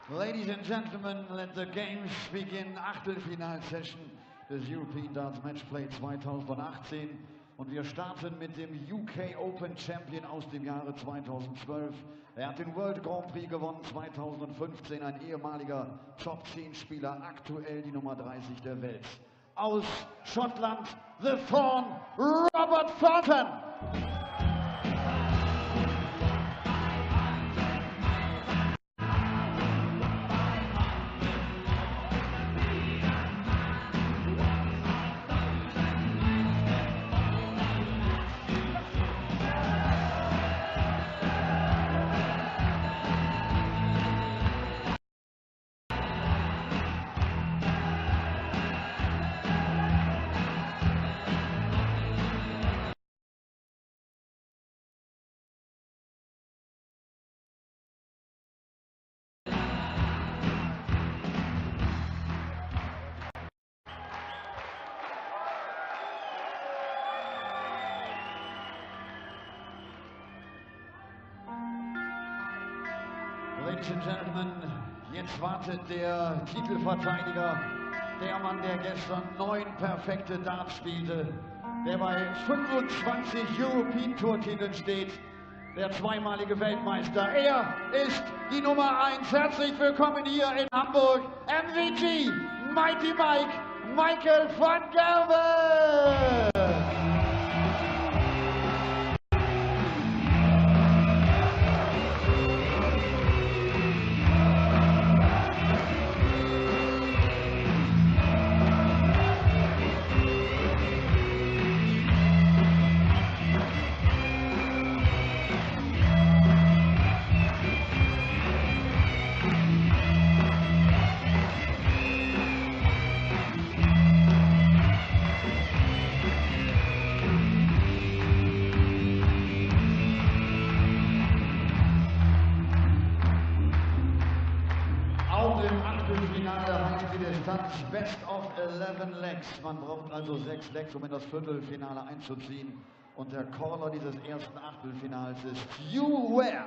Ladies and gentlemen, let the games begin. Achtelfinal-Session des European Darts Matchplay 2018. Und wir starten mit dem UK Open Champion aus dem Jahre 2012. Er hat den World Grand Prix gewonnen 2015, ein ehemaliger Top-10-Spieler, aktuell die Nummer 30 der Welt. Aus Schottland, The Thorn, Robert Thornton. Ladies and Gentlemen, jetzt wartet der Titelverteidiger, der Mann, der gestern 9 perfekte Darts spielte, der bei 25 European Tour Titeln steht, der zweimalige Weltmeister. Er ist die Nummer 1. Herzlich willkommen hier in Hamburg, MVG, Mighty Mike, Michael van Gerwen. Best of 11 Legs. Man braucht also 6 Legs, um in das Viertelfinale einzuziehen. Und der Caller dieses ersten Achtelfinals ist Gerwen.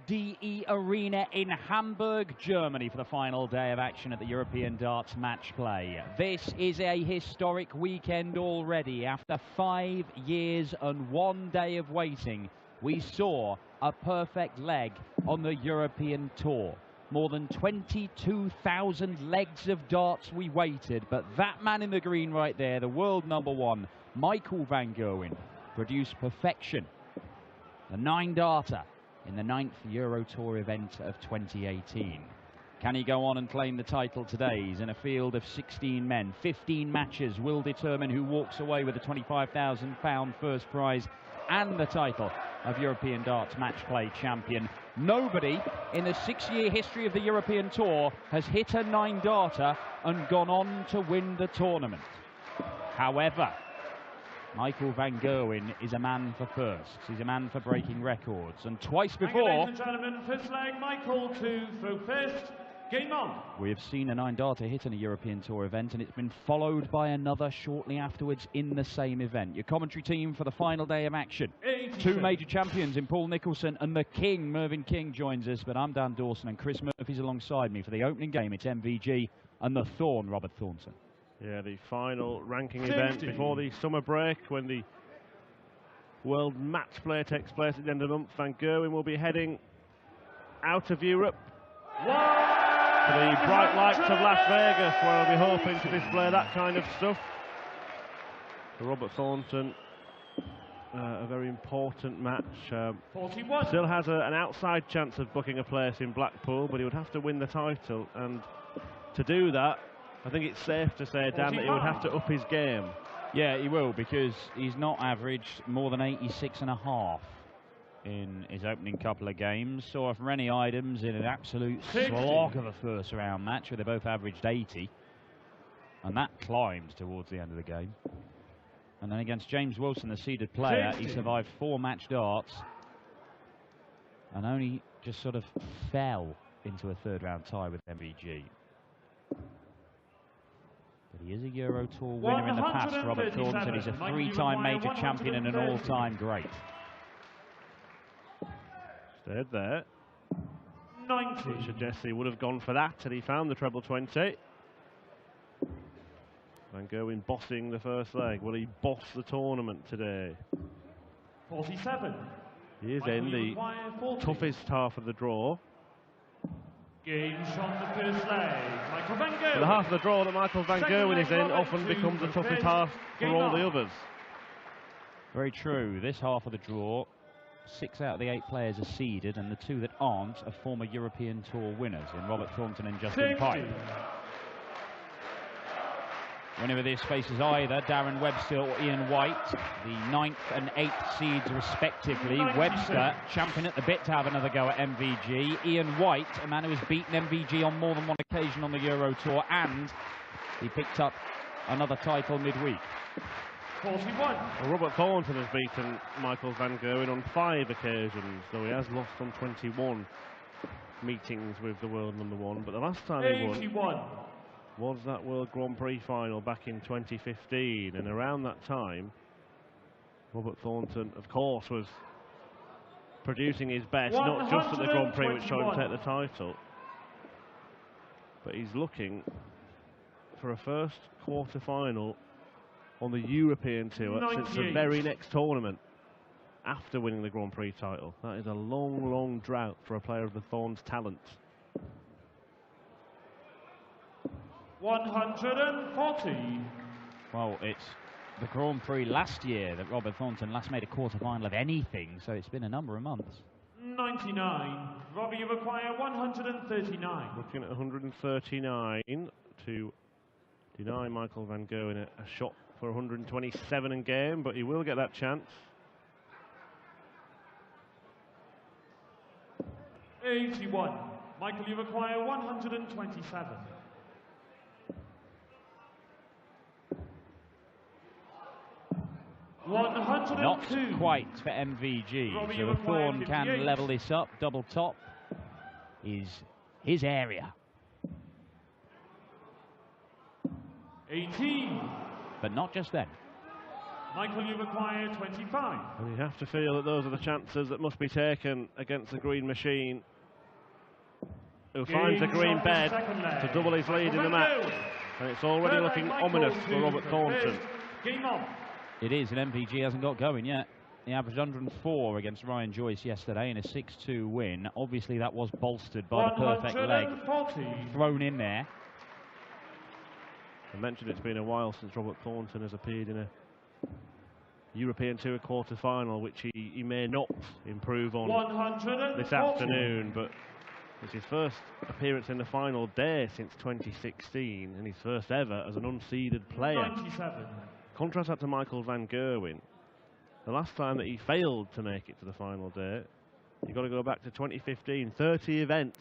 DE Arena in Hamburg, Germany for the final day of action at the European Darts Matchplay. This is a historic weekend already. After 5 years and 1 day of waiting, we saw a perfect leg on the European Tour. More than 22,000 legs of darts we waited, but that man in the green right there, the world #1, Michael van Gerwen, produced perfection. The 9-darter in the 9th Euro Tour event of 2018. Can he go on and claim the title today? He's in a field of 16 men. 15 matches will determine who walks away with the £25,000 first prize and the title of European Darts Matchplay champion. Nobody in the 6-year history of the European Tour has hit a 9-darter and gone on to win the tournament. However, Michael van Gerwen is a man for firsts. He's a man for breaking records. And twice before, ladies and gentlemen, first leg, Michael to throw first. Game on. We have seen a 9-darter hit in a European Tour event, and it's been followed by another shortly afterwards in the same event. Your commentary team for the final day of action. 2 major champions in Paul Nicholson and the King, Mervyn King, joins us, but I'm Dan Dawson and Chris Murphy's alongside me for the opening game. It's MVG and the Thorn, Robert Thornton. Yeah, the final ranking event before the summer break, when the World Matchplay takes place at the end of the month. Van Gerwen will be heading out of Europe to the bright lights of Las Vegas, where I'll be hoping to display that kind of stuff. For Robert Thornton, a very important match. 41. Still has an outside chance of booking a place in Blackpool, but he would have to win the title. And to do that, I think it's safe to say, Dan, that he would have to up his game. Yeah, he will, because he's not averaged more than 86.5 in his opening couple of games. Saw off Rennie Idams in an absolute slog of a first round match where they both averaged 80. And that climbed towards the end of the game. And then against James Wilson, the seeded player, he survived 4 match darts and only just sort of fell into a 3rd round tie with MVG. But he is a Euro Tour winner in the past, Robert Thornton. He's a 3-time major champion and an all-time great. Stayed there. 90. Which suggests he would have gone for that had he found the treble 20. Van Gerwen bossing the first leg. Will he boss the tournament today? 47. He is in the toughest half of the draw. Game shot the first leg. Michael Van Gerwen. The half of the draw that Michael Van Gerwen is in often becomes the toughest half for all the others. Very true. This half of the draw, 6 out of the 8 players are seeded, and the 2 that aren't are former European Tour winners in Robert Thornton and Justin Pipe. Winner of this faces either Darren Webster or Ian White, the 9th and 8th seeds respectively. Webster, champion at the bit to have another go at MVG. Ian White, a man who has beaten MVG on more than one occasion on the Euro Tour, and he picked up another title midweek. 41. Well, Robert Thornton has beaten Michael Van Gerwen on 5 occasions, though he has lost on 21 meetings with the world number 1. But the last time he won 81. was that World Grand Prix final back in 2015, and around that time Robert Thornton, of course, was producing his best, not just at the Grand Prix which saw him take the title, but he's looking for a first quarter-final on the European Tour since the very next tournament after winning the Grand Prix title. That is a long, long drought for a player of the Thorns' talent. 140. Well, it's the Grand Prix last year that Robert Thornton last made a quarter-final of anything, so it's been a number of months. 99. Robbie, you require 139. Looking at 139 to deny Michael Van Gerwen a shot for 127 in game, but he will get that chance. 81. Michael, you require 127. Not quite for MVG, so if Thorn can level this up, double top is his area. 18. But not just then. Michael, you require 25. And you have to feel that those are the chances that must be taken against the green machine, who finds the green bed to double his lead in the match. And it's already looking ominous for Robert Thornton. Game on. It is, and MVG hasn't got going yet. He averaged 104 against Ryan Joyce yesterday in a 6-2 win. Obviously that was bolstered by the perfect leg thrown in there. I mentioned it's been a while since Robert Thornton has appeared in a European Tour quarter-final, which he may not improve on this afternoon, but it's his first appearance in the final day since 2016, and his first ever as an unseeded player. 97. Contrast that to Michael Van Gerwen. The last time that he failed to make it to the final day, you've got to go back to 2015, 30 events,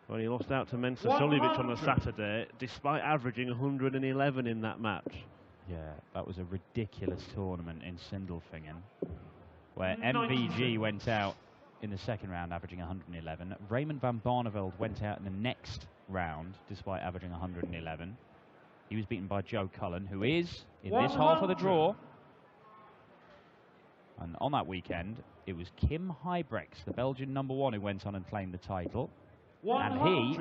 when he lost out to Mensa Suljovic on the Saturday, despite averaging 111 in that match. Yeah, that was a ridiculous tournament in Sindelfingen, where MVG went out in the second round averaging 111. Raymond van Barneveld went out in the next round despite averaging 111. He was beaten by Joe Cullen, who is in this half of the draw. And on that weekend, it was Kim Huybrechts, the Belgian #1, who went on and claimed the title. And he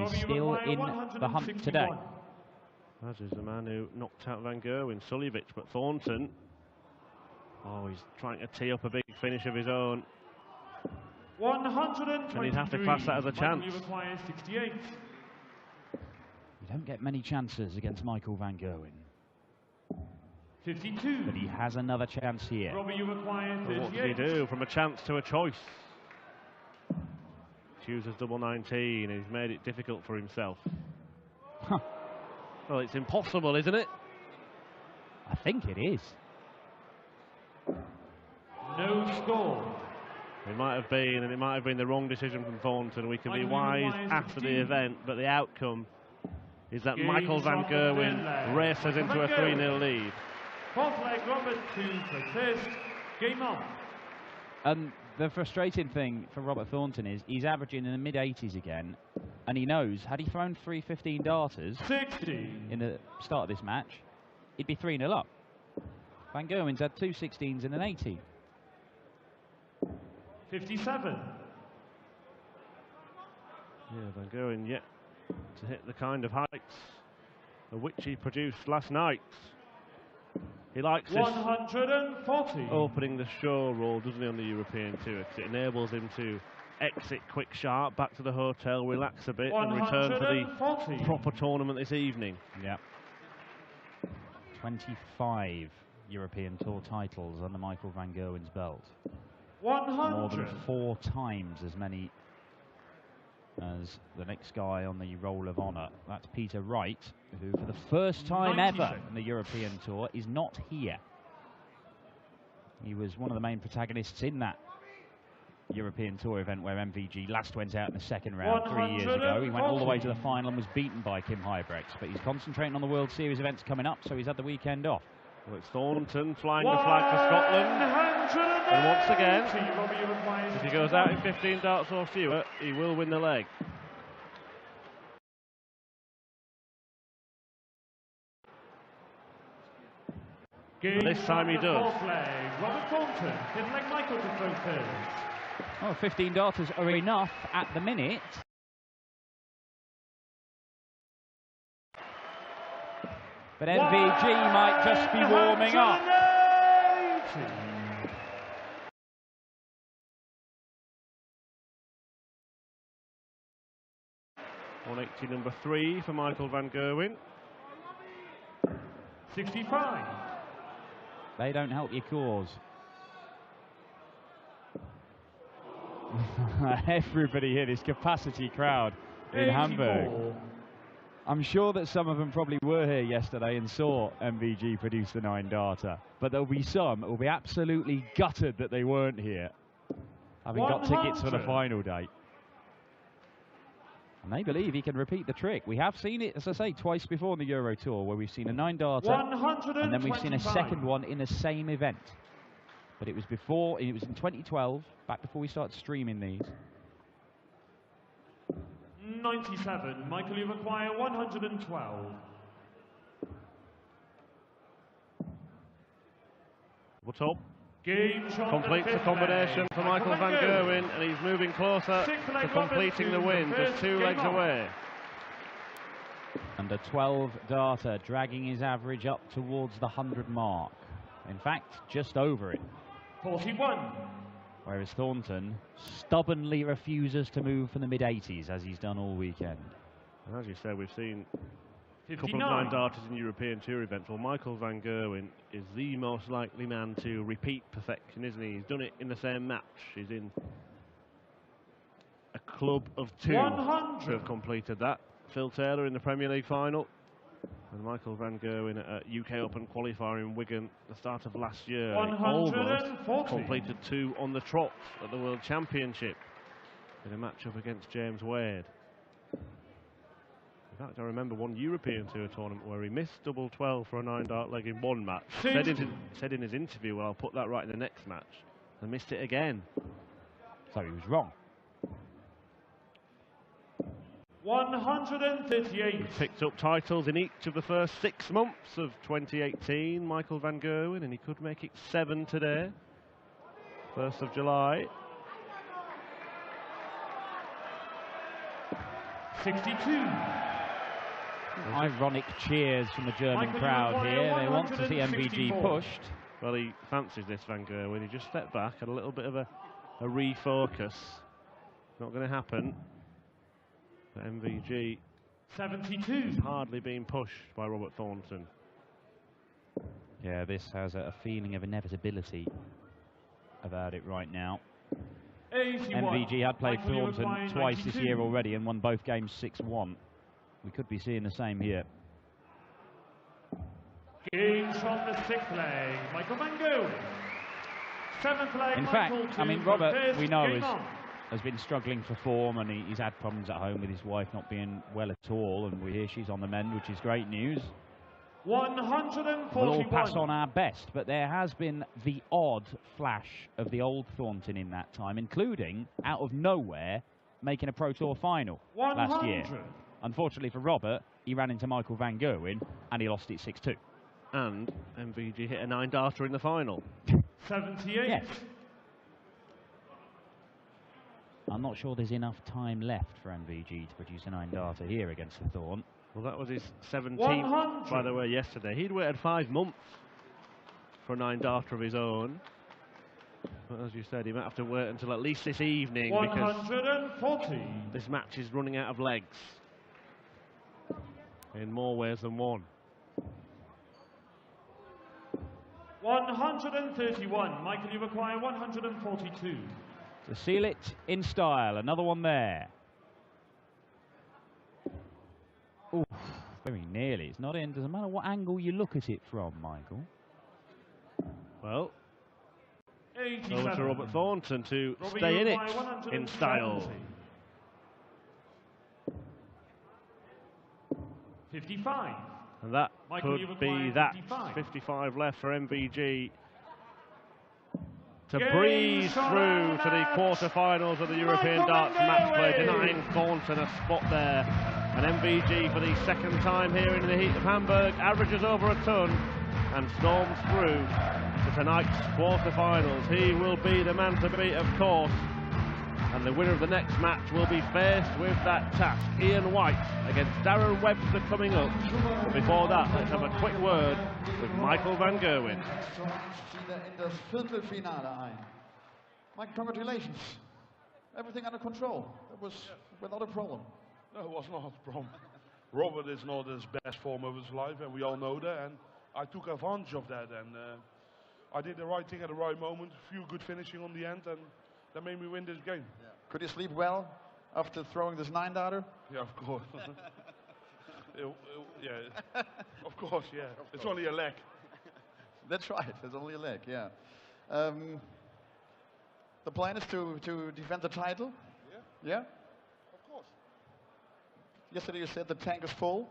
is still in the hunt today. That is the man who knocked out Van Gerwen, Suljovic, but Thornton, oh, he's trying to tee up a big finish of his own. 123. And he'd have to class that as a chance. You require 68. You don't get many chances against Michael Van Gerwen. 52. But he has another chance here. Robbie, you require 38. What does he do? From a chance to a choice. Chooses double 19. He's made it difficult for himself. Huh. Well, it's impossible, isn't it? I think it is. No score. It might have been, and it might have been the wrong decision from Thornton. We can be wise after the event, but the outcome is that Michael Van Gerwen races into a 3-0 lead. Fourth leg, Robert 2 for first. Game on. And the frustrating thing for Robert Thornton is he's averaging in the mid-80s again, and he knows, had he thrown 3 15 darters 60 in the start of this match, he'd be 3-0 up. Van Gerwen's had 2 16s and an 18. 57. Yeah, Van Gerwen yet to hit the kind of heights of which he produced last night. He likes this 140. opening the show role, doesn't he, on the European Tour? 'Cause it enables him to exit quick sharp, back to the hotel, relax a bit, and return for the proper tournament this evening. Yeah. 25 European Tour titles under Michael Van Gerwen's belt. 100. More than 4 times as many as the next guy on the Roll of Honour. That's Peter Wright, who for the first time ever in the European Tour is not here. He was one of the main protagonists in that European Tour event where MVG last went out in the second round 3 years ago. He went all the way to the final and was beaten by Kim Huybrechts, but he's concentrating on the World Series events coming up, so he's had the weekend off. Well, it's Thornton flying the flag for Scotland. And once again, if he goes out in 15 darts or fewer, he will win the leg. This time he does. Robert Thornton, his leg Michael to throw first. Oh, 15 darters are enough at the minute. But MVG might just be warming up. 180 number 3 for Michael Van Gerwen. 65. They don't help your cause. Everybody here, this capacity crowd in 84. Hamburg. I'm sure that some of them probably were here yesterday and saw MVG produce the 9-darter, but there'll be some who will be absolutely gutted that they weren't here, having got tickets for the final date. And they believe he can repeat the trick. We have seen it, as I say, twice before on the Euro Tour, where we've seen a 9-darter, and then we've seen a second one in the same event. But it was before, it was in 2012, back before we started streaming these. 97. Michael, you require 112. What's up? Game shot. Completes the combination for Michael Van Gerwen, and he's moving closer to completing the win, just 2 legs away. And a 12-darter, dragging his average up towards the 100 mark. In fact, just over it. 41. Whereas Thornton stubbornly refuses to move from the mid-80s, as he's done all weekend. And as you said, we've seen a 59. couple of 9-darters in European Tour events. Well, Michael Van Gerwen is the most likely man to repeat perfection, isn't he? He's done it in the same match. He's in a club of 2 to have completed that. Phil Taylor in the Premier League final, and Michael Van Gerwen at a UK Open qualifier in Wigan at the start of last year. Almost completed 2 on the trot at the World Championship in a matchup against James Wade. In fact, I remember one European Tour tournament where he missed double 12 for a 9-dart leg in one match. Said in his interview, well, I'll put that right in the next match, and missed it again. So he was wrong. 138. He's picked up titles in each of the first 6 months of 2018, Michael Van Gerwen, and he could make it 7 today, 1st of July. 62. Ironic cheers from the German crowd here. They want to see MVG pushed. Well, he fancies this, Van Gerwen. He just stepped back, had a little bit of a refocus. Not going to happen. But MVG 72. has hardly been pushed by Robert Thornton. Yeah, this has a feeling of inevitability about it right now. 81. MVG had played Michael, Thornton twice this year already and won both games 6-1. We could be seeing the same here. Game shot the 6th leg. Michael Van Gerwen. 7th leg. In fact, I mean, Robert, we know, has been struggling for form, and he's had problems at home with his wife not being well at all, and we hear she's on the mend, which is great news. 141. We'll all pass on our best, but there has been the odd flash of the old Thornton in that time, including, out of nowhere, making a Pro Tour final last year. Unfortunately for Robert, he ran into Michael Van Gerwen, and he lost it 6-2. And MVG hit a 9-darter in the final. 78. Yes. I'm not sure there's enough time left for MVG to produce a 9-darter here against the Thorn. Well, that was his 17th, 100. by the way, yesterday. He'd waited 5 months for a 9-darter of his own. But as you said, he might have to wait until at least this evening 140. because this match is running out of legs in more ways than one. 131. Michael, you require 142. To seal it in style, another one there. Ooh, very nearly. It's not in. Doesn't matter what angle you look at it from, Michael. Well, 87. over to Robert Thornton to Robbie, stay you in it require 170. in style. 55. And that Michael, you could require be that. 55. 55 left for MVG to Game breeze through to the start. quarter-finals of the European Michael Darts match play, Van Gerwen. denying Thornton a spot there. And MVG for the second time here in the heat of Hamburg averages over a ton and storms through to tonight's quarter-finals. He will be the man to beat, of course. And the winner of the next match will be faced with that task. Ian White against Darren Webster coming up. But before that, let's have a quick word with Michael Van Gerwen. In das Viertelfinale ein. Mike, congratulations. Everything under control. It was without a problem. No, it was not a problem. Robert is not his best form of his life, and we all know that. And I took advantage of that, and I did the right thing at the right moment. A few good finishing on the end, and that made me win this game. Yeah. Could you sleep well after throwing this 9-darter? Yeah, of course. Yeah, of course, yeah. It's only a leg. That's right. It's only a leg. Yeah. The plan is to defend the title. Yeah. Yeah. Of course. Yesterday you said the tank is full.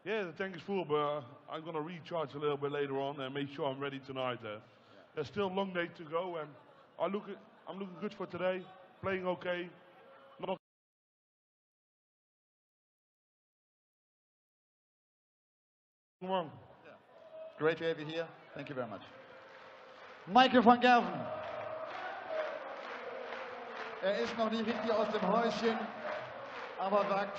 Yeah, the tank is full, but I'm going to recharge a little bit later on and make sure I'm ready tonight. There's still a long day to go, and I'm looking good for today. Playing okay. Not wrong. Yeah. Great to have you here. Thank you very much. Michael van Gerwen. Ist noch nicht richtig aus dem Häuschen, aber sagt,